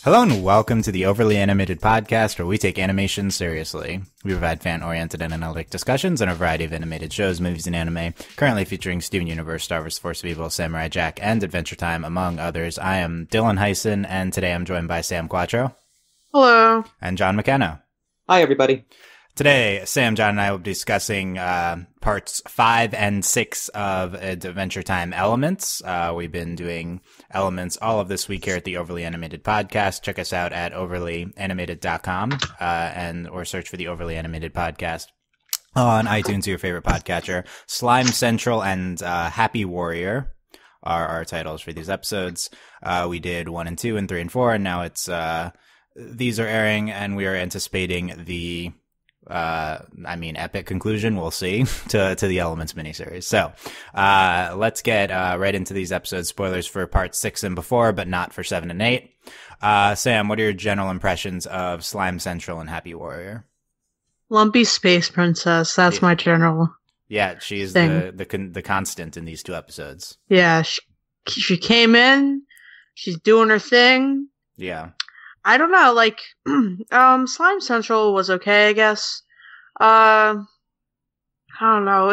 Hello and welcome to the Overly Animated Podcast, where we take animation seriously. We provide fan-oriented and analytic discussions on a variety of animated shows, movies, and anime, currently featuring Steven Universe, Star Wars: Force of Evil, Samurai Jack, and Adventure Time, among others. I am Dylan Hysen, and today I'm joined by Sam Quattro. Hello. And John McKenna. Hi, everybody. Today, Sam, John, and I will be discussing parts 5 and 6 of Adventure Time Elements. We've been doing Elements all of this week here at the Overly Animated Podcast. Check us out at overlyanimated.com or search for the Overly Animated Podcast on iTunes or your favorite podcatcher. Slime Central and Happy Warrior are our titles for these episodes. We did 1 and 2 and 3 and 4, and now it's these are airing, and we are anticipating the epic conclusion, we'll see, to the Elements miniseries. So, let's get right into these episodes. Spoilers for parts 6 and before, but not for 7 and 8. Sam, what are your general impressions of Slime Central and Happy Warrior? Lumpy Space Princess, that's my general Yeah, she's thing. the constant in these 2 episodes. Yeah, she came in, she's doing her thing. Yeah. I don't know, like, Slime Central was okay, I guess. I don't know,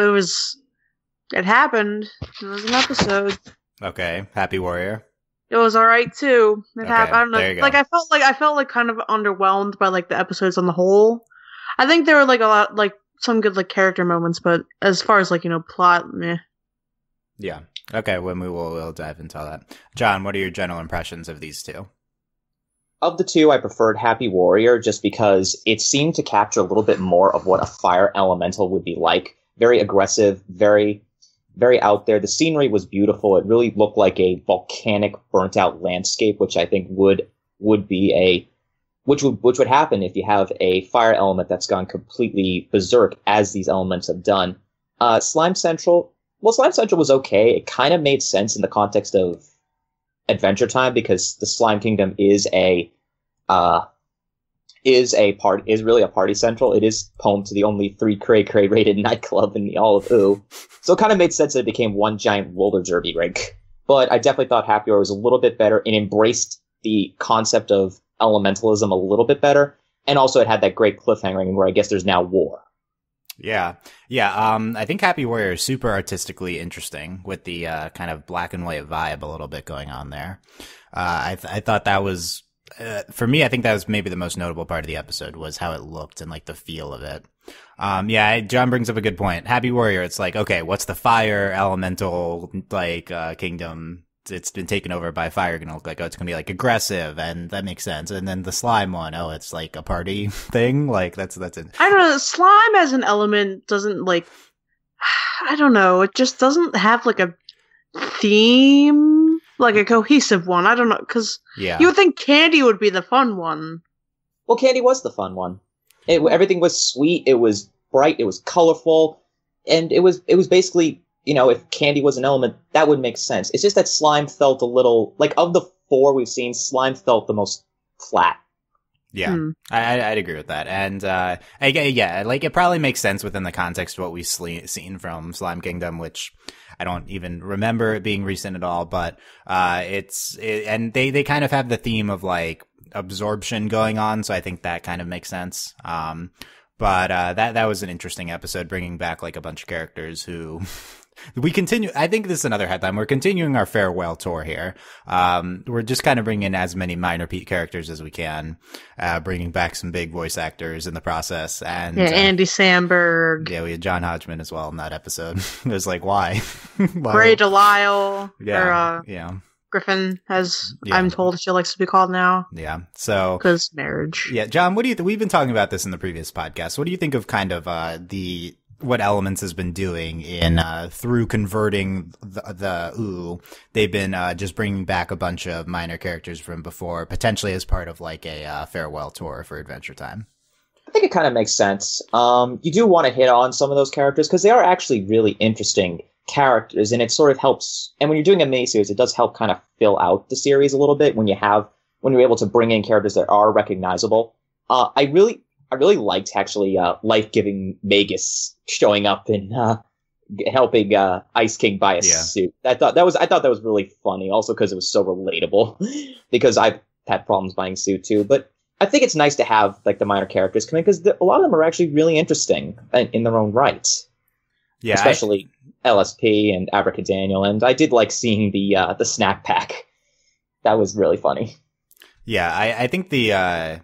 it happened. It was an episode. Okay, Happy Warrior. It was alright, too. Okay, I don't know, there you go. like, I felt like kind of underwhelmed by, like, the episodes on the whole. I think there were, like, a lot, like, some good, like, character moments, but as far as, like, plot, meh. Yeah. Okay, well, we'll dive into all that. John, what are your general impressions of these 2? Of the 2, I preferred Happy Warrior just because it seemed to capture a little bit more of what a fire elemental would be like. Very aggressive, very, very out there. The scenery was beautiful. It really looked like a volcanic, burnt-out landscape, which I think would happen if you have a fire element that's gone completely berserk, as these elements have done. Slime Central was okay. It kind of made sense in the context of Adventure Time, because the Slime Kingdom is really a party central. It is home to the only 3 cray rated nightclub in all of OO. So it kind of made sense that it became one giant roller derby rink. But I definitely thought Happy Hour was a little bit better and embraced the concept of elementalism a little bit better. And also it had that great cliffhanger where I guess there's now war. Yeah. I think Happy Warrior is super artistically interesting with the kind of black and white vibe a little bit going on there. I thought that was, for me, I think that was maybe the most notable part of the episode, was how it looked and like the feel of it. John brings up a good point. Happy Warrior, it's like, okay, what's the fire elemental like kingdom? It's been taken over by fire, gonna look like? Oh, it's gonna be like aggressive, and that makes sense. And then the slime one, oh, it's like a party thing. Like that's it. I don't know. Slime as an element doesn't, like, I don't know. It just doesn't have like a theme, like a cohesive one. I don't know, because you would think Candy would be the fun one. Well, Candy was the fun one. Everything was sweet. It was bright. It was colorful, and it was basically, if Candy was an element, that would make sense. It's just that Slime felt a little, like, of the 4 we've seen, Slime felt the most flat. Yeah, I'd agree with that. And, like, it probably makes sense within the context of what we've seen from Slime Kingdom, which I don't even remember it being recent at all, but, and they kind of have the theme of, like, absorption going on, so I think that kind of makes sense. But that was an interesting episode, bringing back, like, a bunch of characters who... We continue. I think this is another headline. We're continuing our farewell tour here. We're just kind of bringing in as many minor Pete characters as we can, bringing back some big voice actors in the process. And Andy Samberg. Yeah, we had John Hodgman as well in that episode. It was like, why? Gray Delisle. Yeah. Griffin, as I'm told she likes to be called now. Yeah. So, because marriage. Yeah, John, what do you think? We've been talking about this in the previous podcast. What do you think of kind of what Elements has been doing in through converting the OO? They've been just bringing back a bunch of minor characters from before, potentially as part of like a farewell tour for Adventure Time. I think it kind of makes sense. You do want to hit on some of those characters because they are actually really interesting characters, and it sort of helps. And when you're doing a miniseries, it does help kind of fill out the series a little bit when you're able to bring in characters that are recognizable. I really liked actually life-giving Magus showing up and helping Ice King buy a suit. I thought that was really funny, also because it was so relatable. Because I've had problems buying suit too. But I think it's nice to have like the minor characters come in because a lot of them are actually really interesting in their own right. Yeah, especially LSP and Abracadaniel, and I did like seeing the snack pack. That was really funny. Yeah, I think the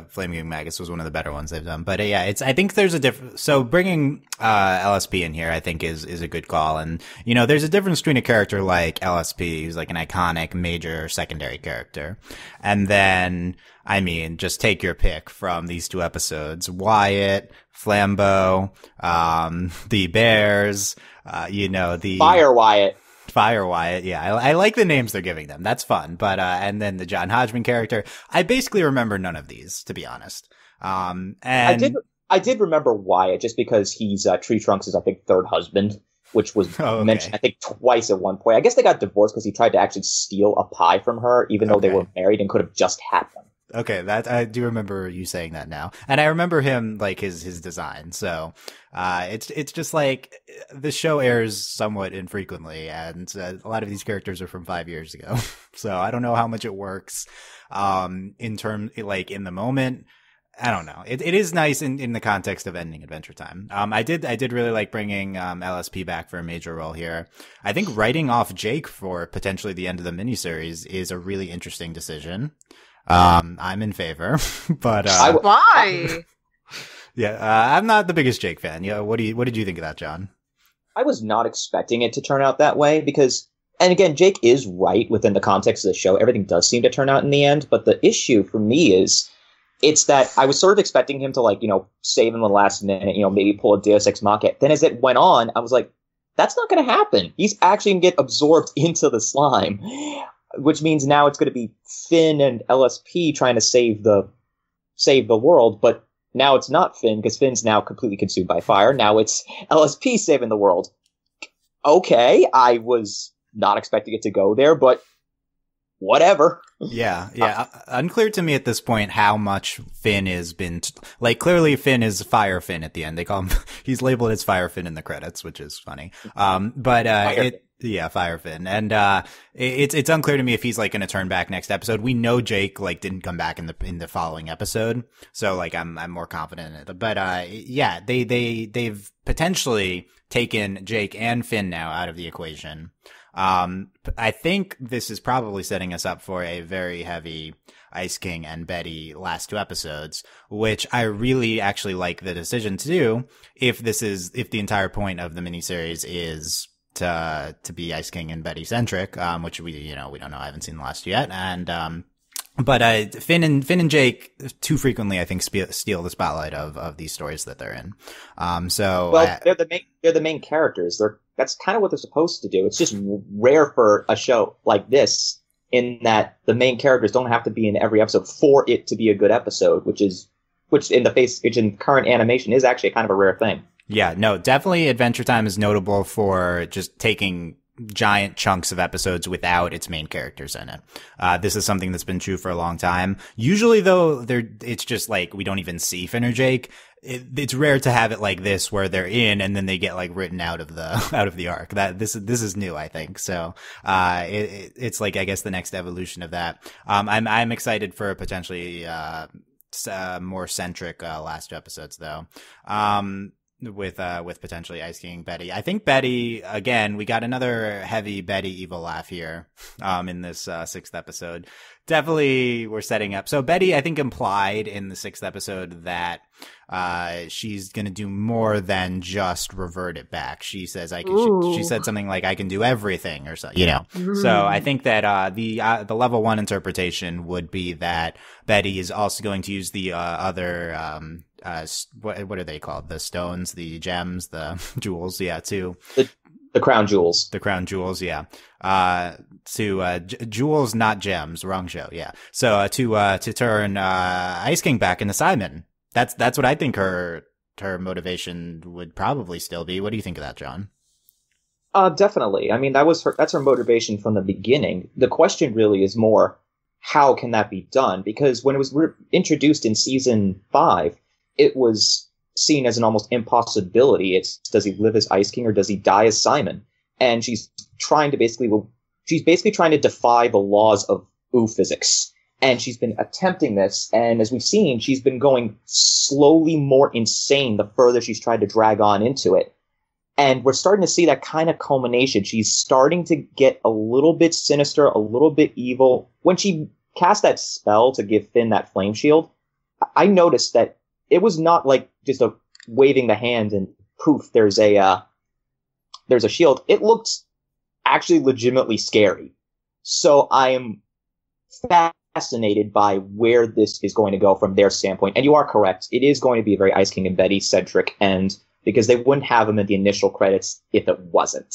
Flaming Magus was one of the better ones they've done. But yeah, I think there's a difference. So bringing LSP in here, I think is a good call. And there's a difference between a character like LSP, who's like an iconic major secondary character, and then just take your pick from these two episodes: Wyatt, Flambeau, the Bears, the Fire Wyatt. Yeah, I like the names they're giving them. That's fun. But, and then the John Hodgman character. I basically remember none of these, to be honest. And I did remember Wyatt just because he's, Tree Trunks' I think, third husband, which was mentioned, I think, twice at one point. I guess they got divorced because he tried to actually steal a pie from her, even though they were married and could have just had them. Okay, that I do remember you saying that now, and I remember him like his design. So, it's just like the show airs somewhat infrequently, and a lot of these characters are from 5 years ago. So I don't know how much it works, in the moment. I don't know. It is nice in the context of ending Adventure Time. I did really like bringing LSP back for a major role here. I think writing off Jake for potentially the end of the miniseries is a really interesting decision. I'm in favor, but why? Yeah, I'm not the biggest Jake fan. Yeah, what did you think of that, John? I was not expecting it to turn out that way because, and again, Jake is right within the context of the show. Everything does seem to turn out in the end, but the issue for me is it's that I was sort of expecting him to save him in the last minute, maybe pull a Deus Ex Machina. Then as it went on, I was like, that's not going to happen. He's actually going to get absorbed into the slime. Which means now it's going to be Finn and LSP trying to save the world, but now it's not Finn because Finn's now completely consumed by fire. Now it's LSP saving the world. Okay, I was not expecting it to go there, but whatever. Yeah. Unclear to me at this point how much Finn has been clearly Finn is Fire Finn at the end. They call him he's labeled as Fire Finn in the credits, which is funny. Fire Finn. And it's unclear to me if he's going to turn back next episode. We know Jake didn't come back in the following episode. So I'm more confident in it. But they've potentially taken Jake and Finn now out of the equation. I think this is probably setting us up for a very heavy Ice King and Betty last two episodes, which I really actually like the decision to do if the entire point of the miniseries is to be Ice King and Betty centric, which we don't know. I haven't seen the last two yet. And, but Finn and Jake too frequently, I think, steal the spotlight of these stories that they're in. They're the main characters. That's kind of what they're supposed to do. It's just rare for a show like this in that the main characters don't have to be in every episode for it to be a good episode, which in current animation is actually kind of a rare thing. Yeah, no, definitely Adventure Time is notable for just taking giant chunks of episodes without its main characters in it. This is something that's been true for a long time. Usually though, it's just we don't even see Finn or Jake. It's rare to have it like this where they're in and then they get written out of the arc. This is new, I think. So, it's I guess the next evolution of that. I'm excited for potentially, more centric, last two episodes though. With potentially Ice King Betty. I think Betty, again, we got another heavy Betty evil laugh here, in this, sixth episode. Definitely we're setting up. So Betty, I think, implied in the sixth episode that, she's gonna do more than just revert it back. She says, she said something like, I can do everything or so, Mm-hmm. So I think that, the level one interpretation would be that Betty is also going to use the, other, what are they called? The stones, the gems, the jewels, too. The crown jewels. The crown jewels, yeah. Jewels, not gems. Wrong show, yeah. So, to turn, Ice King back into Simon. That's what I think her motivation would probably still be. What do you think of that, John? Definitely. I mean, that's her motivation from the beginning. The question really is more, how can that be done? Because when it was introduced in season 5, it was seen as an almost impossibility. It's, does he live as Ice King or does he die as Simon? And she's basically trying to defy the laws of physics. And she's been attempting this, and as we've seen, she's been going slowly more insane the further she's tried to drag on into it. And we're starting to see that kind of culmination. She's starting to get a little bit sinister, a little bit evil. When she cast that spell to give Finn that flame shield, I noticed that it was not like just a waving the hand and poof, there's a shield. It looked actually legitimately scary. So I am fascinated by where this is going to go from their standpoint. And you are correct. It is going to be a very Ice King and Betty centric, and because they wouldn't have him at the initial credits if it wasn't.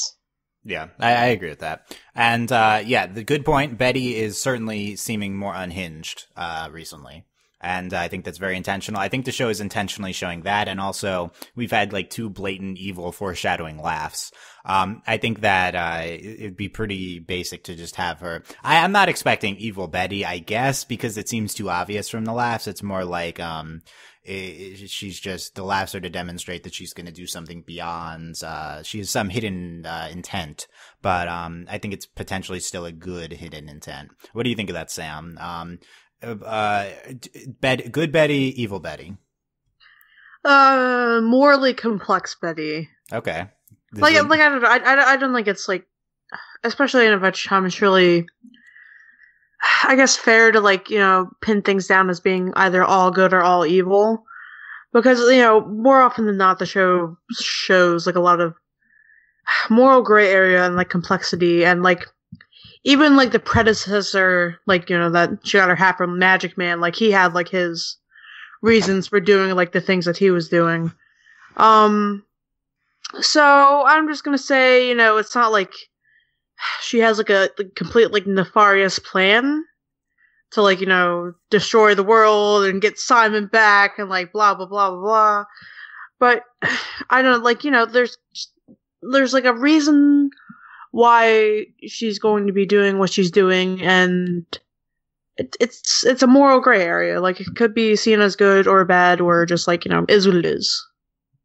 Yeah, I agree with that. And the good point. Betty is certainly seeming more unhinged recently. And I think that's very intentional. I think the show is intentionally showing that. And also, we've had like 2 blatant evil foreshadowing laughs. I think that it'd be pretty basic to just have her. I'm not expecting evil Betty, I guess, because it seems too obvious from the laughs. It's more like she's just, the laughs are to demonstrate that she's going to do something beyond. She has some hidden intent. But I think it's potentially still a good hidden intent. What do you think of that, Sam? Good Betty, evil Betty. Morally complex Betty. Okay. I don't know. I don't think it's like, especially in Adventure Time, it's really, I guess, fair to pin things down as being either all good or all evil, because more often than not the show shows like a lot of moral gray area and like complexity, and like even like the predecessor, that she got her hat from, Magic Man, like he had like his reasons for doing like the things that he was doing. So I'm just gonna say, it's not like she has like a complete like nefarious plan to destroy the world and get Simon back and like blah blah blah blah blah. But I don't there's like a reason why she's going to be doing what she's doing, and it's a moral gray area. Like, it could be seen as good or bad, or just is what it is.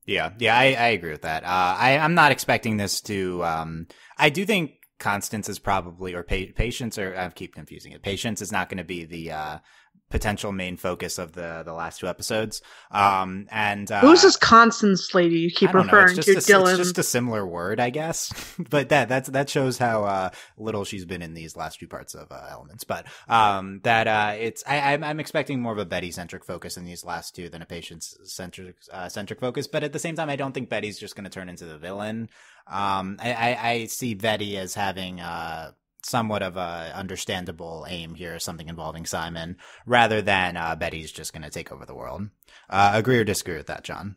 Yeah, I agree with that. I'm not expecting this to. I do think Constance is probably, or Patience, or I keep confusing it. Patience is not going to be the potential main focus of the last 2 episodes. Who's this Constance lady you keep referring to, Dylan? It's just a similar word, I guess. But that shows how little she's been in these last 2 parts of Elements. But I'm expecting more of a Betty centric focus in these last 2 than a Patience centric focus. But at the same time, I don't think Betty's just going to turn into the villain. I see Betty as having somewhat of a understandable aim here, something involving Simon, rather than Betty's just going to take over the world. Agree or disagree with that, John?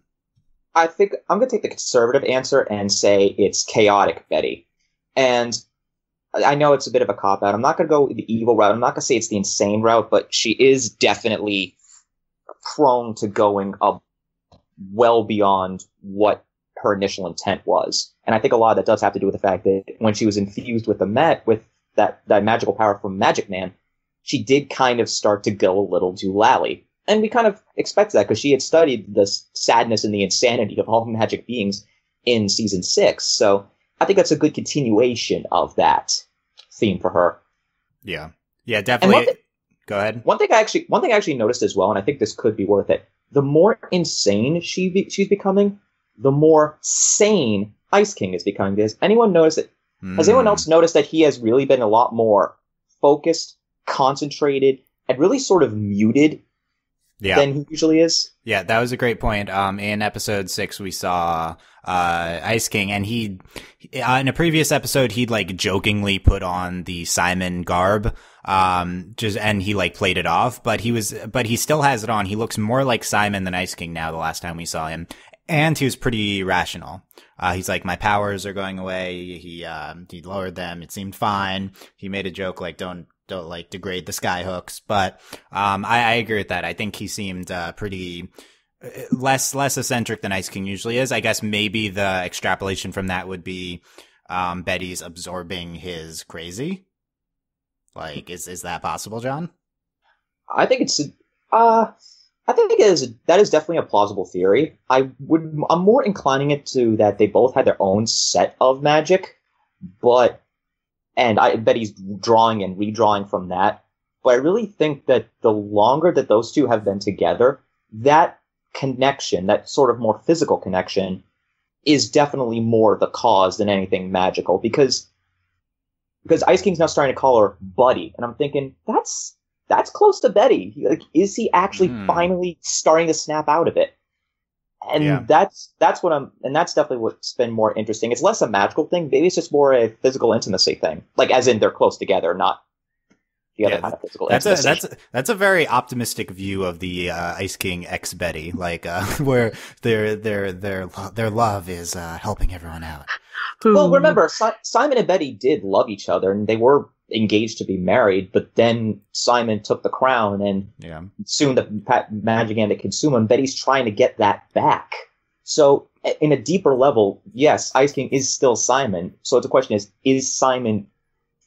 I think I'm going to take the conservative answer and say it's chaotic Betty. And I know it's a bit of a cop-out. I'm not going to go the evil route. I'm not going to say it's the insane route, but she is definitely prone to going up well beyond what her initial intent was. And I think a lot of that does have to do with the fact that when she was infused with that magical power from Magic Man, she did kind of start to go a little doolally. And we kind of expect that because she had studied the sadness and the insanity of all magic beings in season 6. So I think that's a good continuation of that theme for her. Yeah, definitely. Go ahead. One thing I actually noticed as well, and I think this could be worth it. The more insane she's becoming, the more sane Ice King is becoming. Has anyone else noticed that he has really been a lot more focused, concentrated, and really sort of muted than he usually is? Yeah, that was a great point. In episode 6, we saw Ice King, and he in a previous episode he'd like jokingly put on the Simon garb, and he like played it off, but he still has it on. He looks more like Simon than Ice King now. The last time we saw him. And he was pretty rational. He's like, my powers are going away. He lowered them. It seemed fine. He made a joke like, don't like degrade the skyhooks. But, I agree with that. I think he seemed, pretty, less eccentric than Ice King usually is. I guess maybe the extrapolation from that would be, Betty's absorbing his crazy. Like, is that possible, John? I think that is definitely a plausible theory. I'm more inclining it to that they both had their own set of magic, and I bet he's drawing and redrawing from that. but I really think that the longer that those two have been together, that connection, that sort of more physical connection, is definitely more the cause than anything magical, because Ice King's now starting to call her Buddy, and I'm thinking, that's close to Betty. Like, is he actually finally starting to snap out of it? And that's definitely what's been more interesting. It's less a magical thing. Maybe it's just more a physical intimacy thing. Like, as in they're close together, not the other kind of physical intimacy. That's a very optimistic view of the Ice King ex Betty, like where their love is helping everyone out. Well, remember, Simon and Betty did love each other, and they were engaged to be married, but then Simon took the crown, and soon the magic began to consume him. Betty's trying to get that back. So, in a deeper level, yes, Ice King is still Simon. So the question is Simon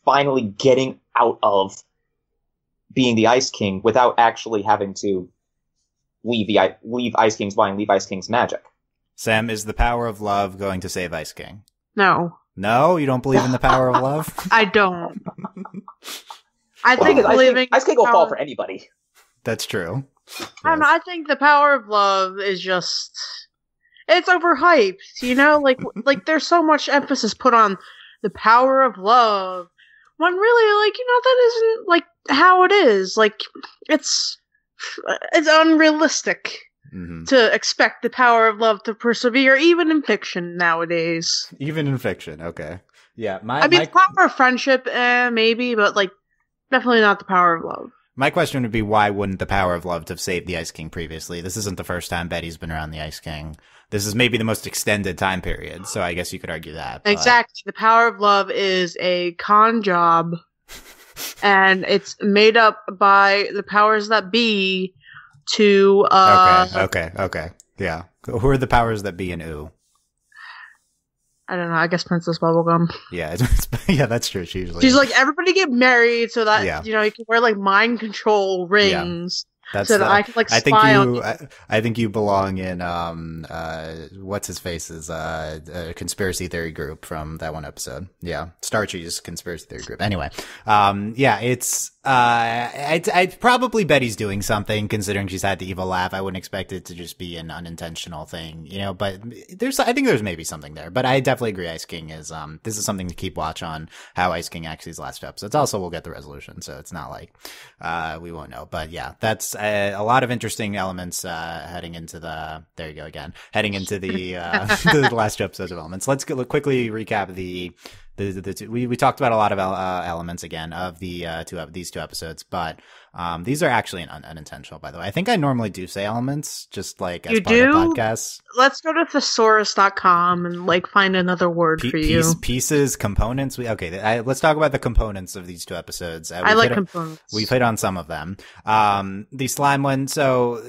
finally getting out of being the Ice King without actually having to leave Ice King's body and leave Ice King's magic? Sam, is the power of love going to save Ice King? No. No? You don't believe in the power of love? I don't. I think Ice King will fall for anybody. That's true. I don't know, I think the power of love is just... It's overhyped, you know? Like there's so much emphasis put on the power of love, when really, like, you know, that isn't, like, how it is. Like, it's unrealistic to expect the power of love to persevere, even in fiction nowadays. Even in fiction, okay. Yeah, the power of friendship, maybe, but, like, definitely not the power of love. My question would be, why wouldn't the power of love have saved the Ice King previously? This isn't the first time Betty's been around the Ice King. This is maybe the most extended time period, so I guess you could argue that. But... Exactly. The power of love is a con job, and it's made up by the powers that be to... Okay. Yeah. Who are the powers that be in Ooh? I don't know. I guess Princess Bubblegum. Yeah, that's true. She's like, everybody get married so that, you know, you can wear, like, mind control rings. That's so that I can, like, spy on you. I think you belong in, what's his face's, conspiracy theory group from that one episode. Yeah. Starchy's conspiracy theory group. Anyway. I'd probably Betty's doing something, considering she's had the evil laugh. I wouldn't expect it to just be an unintentional thing, you know, but I think there's maybe something there, but I definitely agree Ice King is, this is something to keep watch on how Ice King actually is last episodes. Also, we'll get the resolution, so it's not like, we won't know, but yeah, that's a lot of interesting elements, heading into the the last two episodes of Elements. Let's quickly recap we talked about a lot of elements again of these two episodes, but these are actually unintentional, by the way. I think I normally do say elements, just like as part of podcasts. Let's go to thesaurus.com and like find another word for you. Pieces, components. Let's talk about the components of these two episodes. I like components. We've hit on some of them. The slime one. So,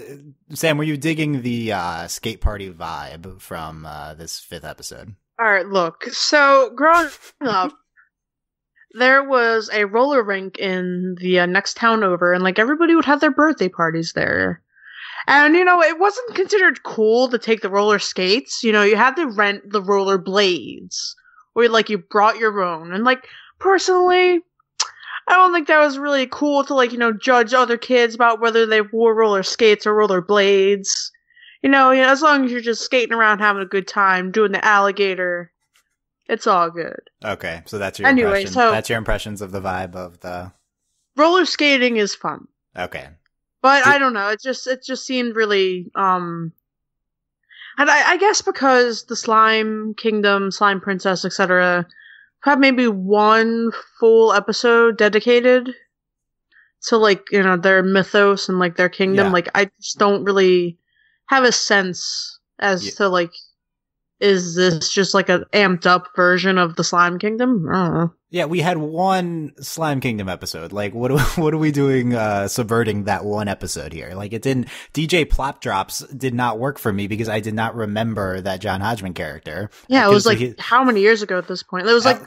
Sam, were you digging the skate party vibe from this fifth episode? All right, look. So, growing up, there was a roller rink in the next town over, and, like, everybody would have their birthday parties there. And, you know, it wasn't considered cool to take the roller skates. You know, you had to rent the roller blades, or, like, you brought your own. And, like, personally, I don't think that was really cool to, like, you know, judge other kids about whether they wore roller skates or roller blades. You know, as long as you're just skating around having a good time, doing the alligator, it's all good. Okay, so that's your impression. So that's your impressions of the vibe of the... Roller skating is fun. Okay. But I don't know, it just seemed really, and I guess because the Slime Kingdom, Slime Princess, etc., had maybe one full episode dedicated to, like, you know, their mythos and, like, their kingdom. Like, I just don't really have a sense as to, like, is this just like an amped up version of the Slime Kingdom? I don't know. Yeah, we had one Slime Kingdom episode. Like, what are we doing subverting that one episode here? Like, it didn't... DJ Plop Drops did not work for me because I did not remember that John Hodgman character. Yeah, it was like, how many years ago at this point? It was like...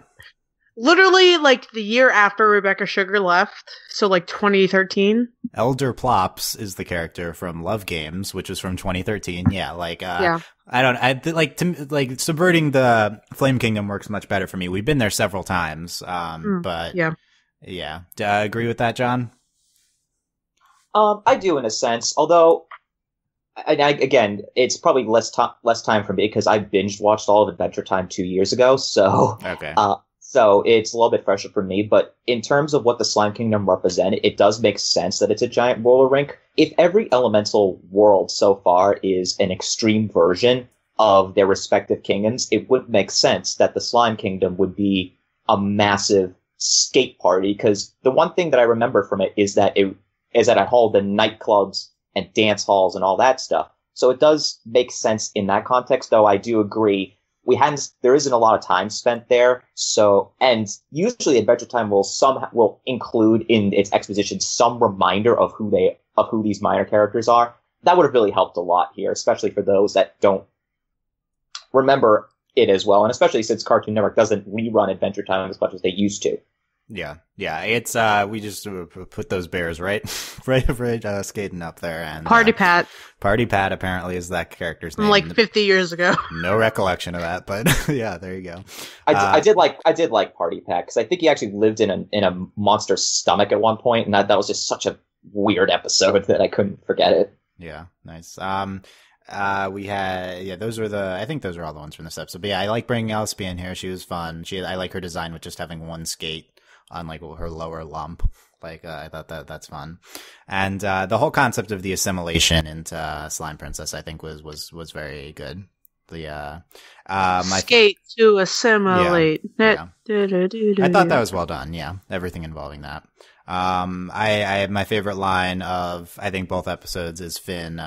literally, like, the year after Rebecca Sugar left, so, like, 2013. Elder Plops is the character from Love Games, which was from 2013. Yeah, like, subverting the Flame Kingdom works much better for me. We've been there several times, but... Yeah. Do I agree with that, John? I do in a sense, although, again, it's probably less time for me because I binge watched all of Adventure Time 2 years ago, so okay. So it's a little bit fresher for me. But in terms of what the Slime Kingdom represent, it does make sense that it's a giant roller rink. If every elemental world so far is an extreme version of their respective kingdoms, it would make sense that the Slime Kingdom would be a massive skate party. Because the one thing that I remember from it is that it had all the nightclubs and dance halls and all that stuff. So it does make sense in that context, though I do agree there isn't a lot of time spent there. So, and usually Adventure Time will include in its exposition some reminder of who these minor characters are. That would have really helped a lot here, especially for those that don't remember it as well, and especially since Cartoon Network doesn't rerun Adventure Time as much as they used to. Yeah. It's we just put those bears right skating up there, and Party Pat apparently is that character's name. From like 50 years ago. No recollection of that, but yeah, there you go. I did like Party Pat because I think he actually lived in a monster's stomach at one point, and that was just such a weird episode that I couldn't forget it. Yeah, nice. We had, I think those are all the ones from this episode. But yeah, I like bringing LSP in here. She was fun. I like her design with just having one skate on like her lower lump. Like, I thought that's fun. And, the whole concept of the assimilation into Slime Princess, I think was very good. The, skate to assimilate. Yeah. I thought that was well done. Yeah. Everything involving that. I my favorite line of, I think, both episodes is Finn,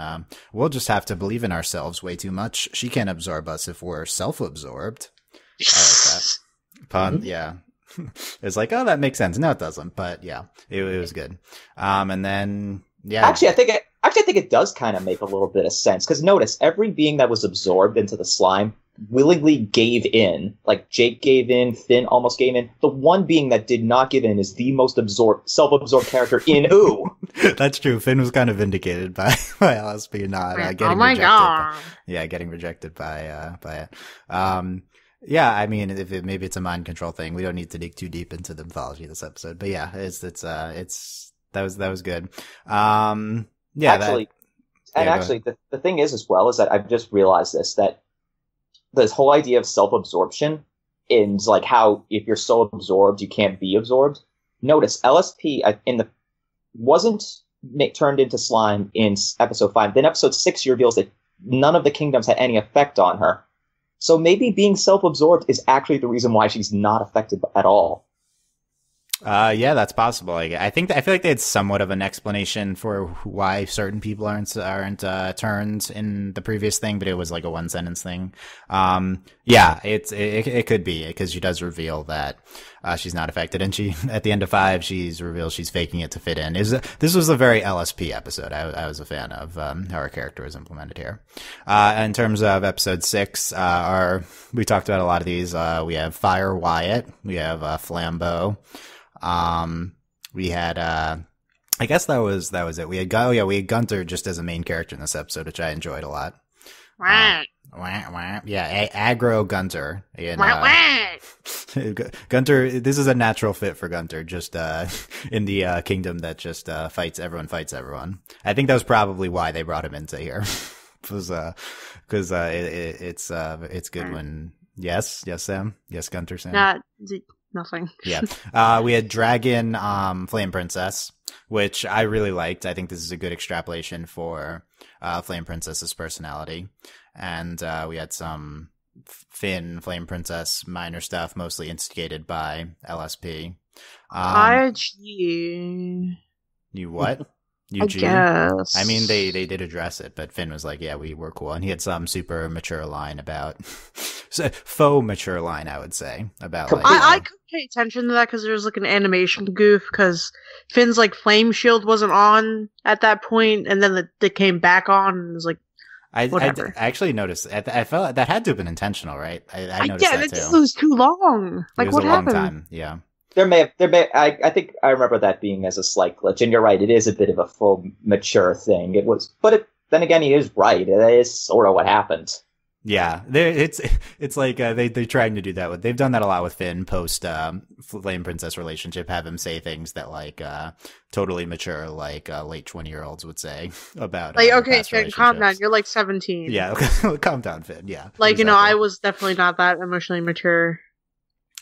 we'll just have to believe in ourselves way too much. She can't absorb us if we're self-absorbed. I like that. Pun, yeah. It's like, oh, that makes sense. No, it doesn't. But yeah, it was good. And then, yeah. Actually, I think it does kind of make a little bit of sense. Because notice, every being that was absorbed into the slime willingly gave in. Like, Jake gave in, Finn almost gave in. The one being that did not give in is the most self-absorbed character in Ooh. That's true. Finn was kind of vindicated by LSP not getting rejected. God. Getting rejected by it. Yeah, I mean, maybe it's a mind control thing. We don't need to dig too deep into the mythology of this episode, but yeah, that was good. The thing is, as well, is that I've just realized that this whole idea of self-absorption is like how if you're so absorbed, you can't be absorbed. Notice LSP wasn't turned into slime in episode 5. Then episode 6 reveals that none of the kingdoms had any effect on her. So maybe being self-absorbed is actually the reason why she's not affected at all. Yeah, that's possible. I feel like they had somewhat of an explanation for why certain people aren't turned in the previous thing, but it was like a one sentence thing. Yeah, it could be because she does reveal that she's not affected, and she at the end of 5 she's revealed she's faking it to fit in. This was a very LSP episode. I was a fan of how her character was implemented here. In terms of episode 6, we talked about a lot of these. We have Fire Wyatt, we have Flambeau. We had, I guess that was it. We had Gunter just as a main character in this episode, which I enjoyed a lot. Yeah, aggro Gunter. Gunter, this is a natural fit for Gunter, just, in the, kingdom that just, fights everyone. I think that was probably why they brought him into here. Cause it's good when, yes, Sam? Yes, Gunter, Sam? Nothing. Yeah. We had Dragon, Flame Princess, which I really liked. I think this is a good extrapolation for, Flame Princess's personality. And, we had some Finn, Flame Princess, minor stuff, mostly instigated by LSP. IG. You what? I guess. I mean, they did address it, but Finn was like, yeah, we were cool. And he had some super mature line about, faux mature line, I would say, about like, I could pay attention to that because there's like an animation goof because Finn's like flame shield wasn't on at that point, and then they came back on, and it was like, whatever. I actually noticed, I felt that had to have been intentional, right? I noticed that too. It was too long. Like, what happened? Long time, yeah. I think I remember that being as a slight glitch, and you're right, it is a bit of a full mature thing. Then again, he is right. It is sort of what happened. Yeah, it's like they're trying to do that. They've done that a lot with Finn post Flame Princess relationship. Have him say things that like totally mature, like late 20-year-olds would say about like okay, Finn, calm down. You're like 17. Yeah, calm down, Finn. Yeah, like exactly. I was definitely not that emotionally mature.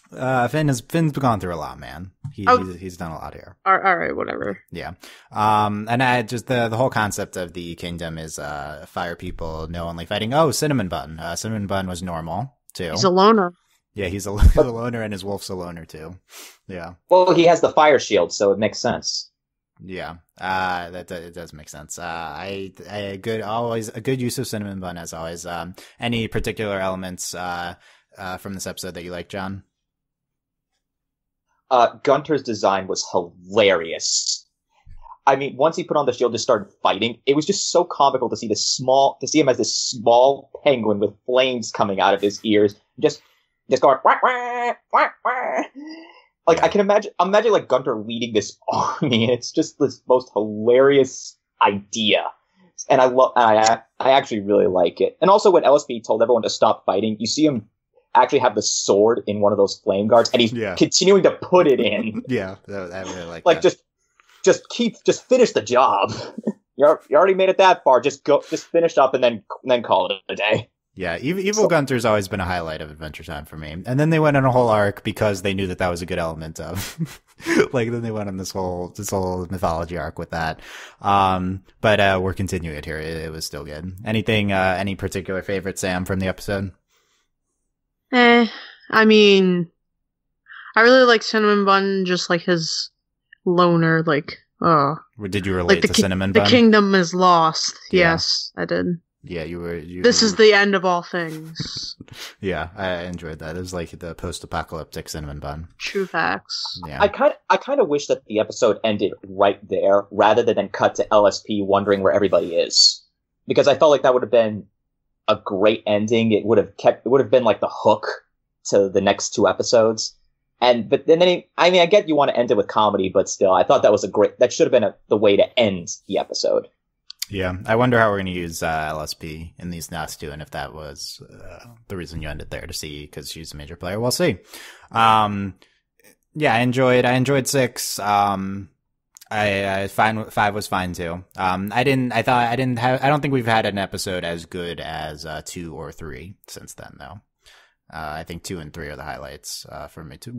Finn's gone through a lot, man. He's done a lot here. All right, whatever. Yeah. And I just the whole concept of the kingdom is fire people no only fighting. Oh, Cinnamon Bun. Cinnamon Bun was normal too. He's a loner. Yeah, he's a loner, and his wolf's a loner too. Yeah. Well, he has the fire shield, so it makes sense. Yeah. It does make sense. A good use of Cinnamon Bun as always. Any particular elements from this episode that you like, John? Gunter's design was hilarious. I mean, once he put on the shield, just started fighting. It was just so comical to see him as this small penguin with flames coming out of his ears, just going wah, wah, wah, wah. Like I can imagine like Gunter leading this army, and it's just this most hilarious idea. And I actually really like it. And also when LSP told everyone to stop fighting, you see him actually have the sword in one of those flame guards, and he's continuing to put it in. Yeah, I really like that. Just finish the job. You already made it that far. Just finish up and then call it a day. Yeah, Evil Gunter's always been a highlight of Adventure Time for me. And then they went on a whole arc because they knew that was a good element of. Like then they went on this whole mythology arc with that. But we're continuing it here. It was still good. Anything? Any particular favorite, Sam, from the episode? I mean, I really like Cinnamon Bun, just like his loner, like, Did you relate to Cinnamon Bun? The kingdom is lost. Yeah. Yes, I did. Yeah, This is the end of all things. Yeah, I enjoyed that. It was like the post-apocalyptic Cinnamon Bun. True facts. Yeah. I kind of wish that the episode ended right there, rather than then cut to LSP wondering where everybody is. Because I felt like that would have been a great ending. It would have been like the hook to the next two episodes. But then I get you want to end it with comedy, but still, I thought that should have been the way to end the episode. Yeah, I wonder how we're going to use LSP in these last two, and if that was the reason you ended there to see, because she's a major player. We'll see. Yeah, I enjoyed 6. Five was fine too. I don't think we've had an episode as good as 2 or 3 since then, though. I think 2 and 3 are the highlights for me. 2,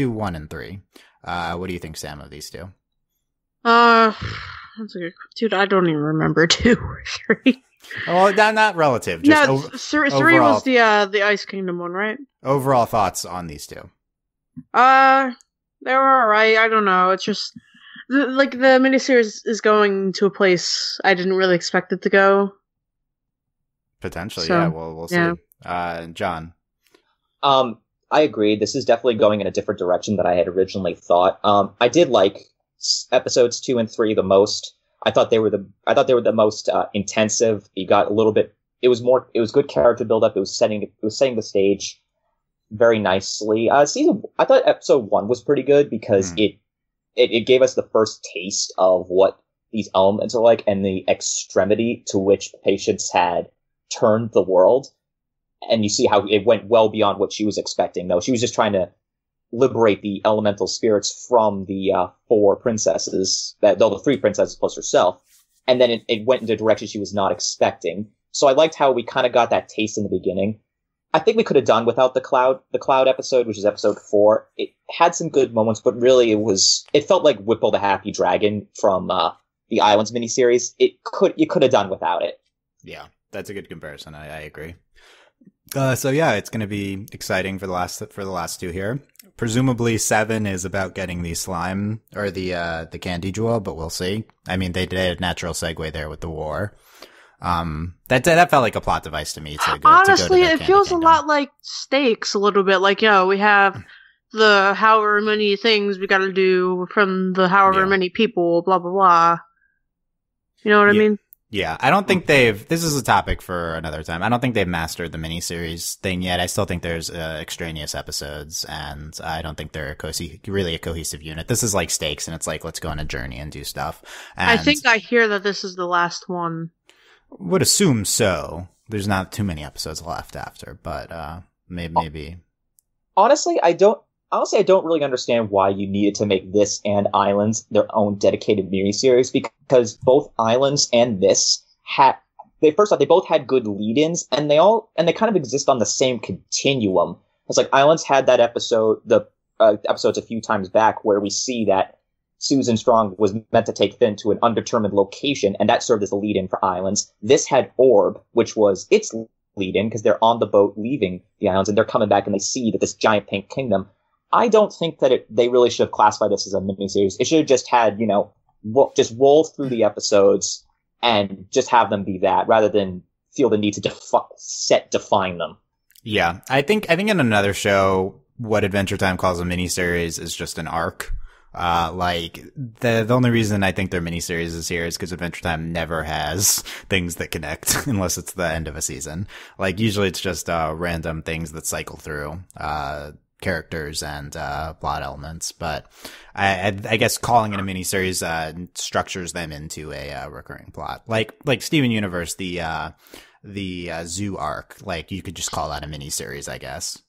1, and 3. What do you think, Sam, of these two? That's a good, dude. I don't even remember 2 or 3. Well, not relative. Just 3 was the Ice Kingdom one, right? Overall thoughts on these two? They were alright. I don't know. It's just the miniseries is going to a place I didn't really expect it to go. Potentially, so, yeah. We'll see. John. I agree. This is definitely going in a different direction than I had originally thought. I did like episodes 2 and 3 the most. I thought they were the most intensive. You got a little bit. It was good character build up. It was setting the stage very nicely. I thought episode 1 was pretty good because it gave us the first taste of what these elements are like and the extremity to which Patience had turned the world. And you see how it went well beyond what she was expecting, though. She was just trying to liberate the elemental spirits from the 4 princesses, the 3 princesses plus herself. And then it went into a direction she was not expecting. So I liked how we kind of got that taste in the beginning. I think we could have done without the cloud episode, which is episode 4. It had some good moments, but really it felt like Whipple the Happy Dragon from the Islands miniseries. You could have done without it. Yeah, that's a good comparison. I agree. So yeah, it's going to be exciting for the last 2 here. Presumably 7 is about getting the slime or the candy jewel, but we'll see. I mean, they did a natural segue there with the war. That felt like a plot device to me. Honestly, it feels kingdom. A lot like Stakes a little bit. Like, we have the however many things we got to do from the however many people, blah blah blah. You know what I mean? Yeah, I don't think this is a topic for another time. I don't think they've mastered the miniseries thing yet. I still think there's extraneous episodes, and I don't think they're really a cohesive unit. This is like Stakes, and it's like, let's go on a journey and do stuff. And I think I hear that this is the last one. Would assume so, there's not too many episodes left after, but maybe. Honestly, I don't really understand why you needed to make this and Islands their own dedicated miniseries, because both Islands and this they both had good lead-ins, and they kind of exist on the same continuum. It's like Islands had that episode, the episodes a few times back, where we see that Susan Strong was meant to take Finn to an undetermined location, and that served as a lead-in for Islands. This had Orb, which was its lead-in, because they're on the boat leaving the islands, and they're coming back and they see that this giant pink kingdom. I don't think that they really should have classified this as a miniseries. It should have just had, just roll through the episodes and just have them be that, rather than feel the need to define them. Yeah, I think in another show, what Adventure Time calls a miniseries is just an arc. The only reason I think their miniseries is here is because Adventure Time never has things that connect unless it's the end of a season. Like, usually it's just random things that cycle through characters and plot elements. But I guess calling it a miniseries structures them into a recurring plot. Like Steven Universe, the zoo arc. Like, you could just call that a miniseries, I guess.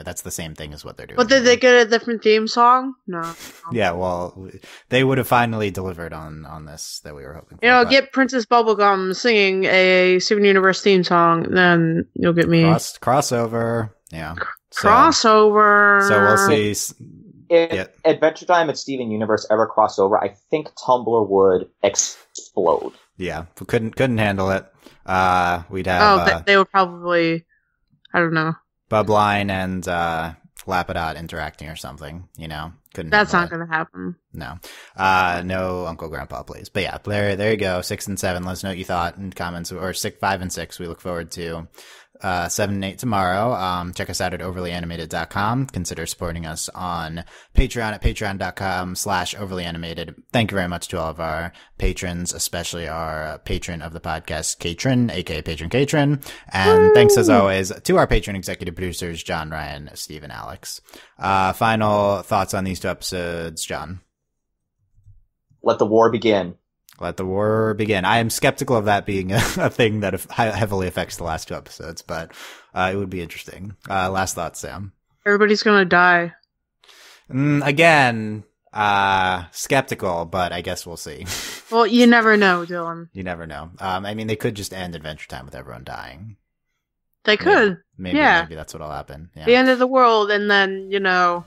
That's the same thing as what they're doing. But did they get a different theme song? No. Yeah, well, they would have finally delivered on this that we were hoping for. Get Princess Bubblegum singing a Steven Universe theme song, then you'll get me. Crossover. Yeah. Crossover. So we'll see. If Adventure Time and Steven Universe ever cross over, I think Tumblr would explode. Yeah, we couldn't handle it. We'd have... they would probably... I don't know. Bubline and Lapidot interacting or something, couldn't. That's not going to happen. No, no Uncle Grandpa, please. But yeah, there you go. 6 and 7. Let us know what you thought in comments, or 5 and 6. We look forward to 7 and 8 tomorrow. Check us out at overlyanimated.com. Consider supporting us on Patreon at patreon.com/overlyanimated. Thank you very much to all of our patrons, especially our patron of the podcast, Katrin, aka Patron Katrin. And thanks as always to our patron executive producers, John, Ryan, Steve, and Alex. Final thoughts on these 2 episodes, John? Let the war begin. Let the war begin. I am skeptical of that being a thing that heavily affects the last 2 episodes, but it would be interesting. Last thoughts, Sam. Everybody's gonna die. Again, skeptical, but I guess we'll see. Well, you never know, Dylan. You never know. They could just end Adventure Time with everyone dying. They could. Maybe that's what'll happen. Yeah. The end of the world, and then, it'll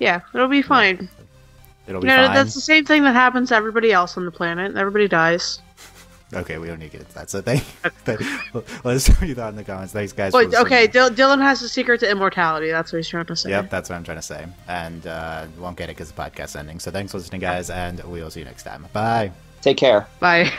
be fine. It'll be fine. That's the same thing that happens to everybody else on the planet. Everybody dies. Okay, we don't need to get into that. So let us know what you thought in the comments. Thanks, guys. Okay, Dylan has the secret to immortality. That's what he's trying to say. Yep, that's what I'm trying to say. And won't get it because the podcast's ending. So thanks for listening, guys, and we'll see you next time. Bye. Take care. Bye.